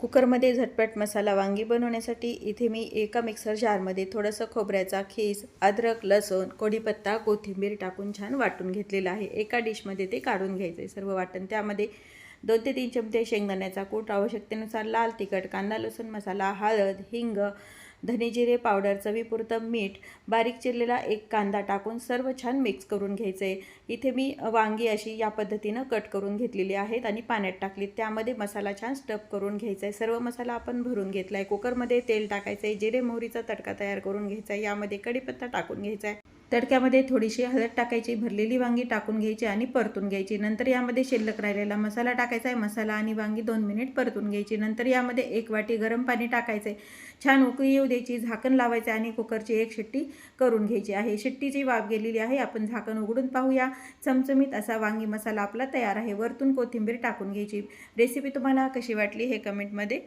कुकरमध्ये झटपट मसाला वांगी बनवण्यासाठी इथे मी एका मिक्सर जारमध्ये थोडंसं खोबऱ्याचा खीस, अद्रक, लसूण, कढीपत्ता, कोथिंबीर टाकून छान वाटून घेतलेलं आहे। एका डिशमध्ये ते काढून घ्यायचं आहे सर्व वाटण। त्यामध्ये 2 ते 3 चमचे शेंगदाण्याचा कूट, आवश्यकतेनुसार लाल तिखट, कांदा लसूण मसाला, हळद, हिंग, धने जिरे पावडर, चवीपुरतं मीठ, बारीक चिरलेला एक कांदा टाकून सर्व छान मिक्स करून घ्यायचं आहे। इथे मी वांगी अशी या पद्धतीनं कट करून घेतलेली आहेत आणि पाण्यात टाकली। त्यामध्ये मसाला छान स्टफ करून घ्यायचा आहे। सर्व मसाला आपण भरून घेतला आहे। कुकरमध्ये तेल टाकायचं आहे, जिरे मोहरीचा तडका तयार करून घ्यायचा आहे। यामध्ये कढीपत्ता टाकून घ्यायचा आहे। तडक्यामध्ये थोडीशी हळद टाकायची, भरलेली वांगी टाकून घ्यायची आणि परतून घ्यायची। नंतर यामध्ये शिल्लक राहिलेला मसाला टाकायचा आहे। मसाला आणि वांगी 2 मिनिट परतून घ्यायची। नंतर यामध्ये 1 वाटी गरम पाणी टाकायचे, छान उकळी येऊ द्यायची, झाकण लावायचे आणि कुकरची 1 शिट्टी करून घ्यायची आहे। शिट्टीची वाफ गेलेली आहे। आपण झाकण उघडून पाहूया। चमचमीत असा वांगी मसाला आपला तयार आहे। वरतून कोथिंबीर टाकून घ्यायची। रेसिपी तुम्हाला कशी वाटली हे कमेंटमध्ये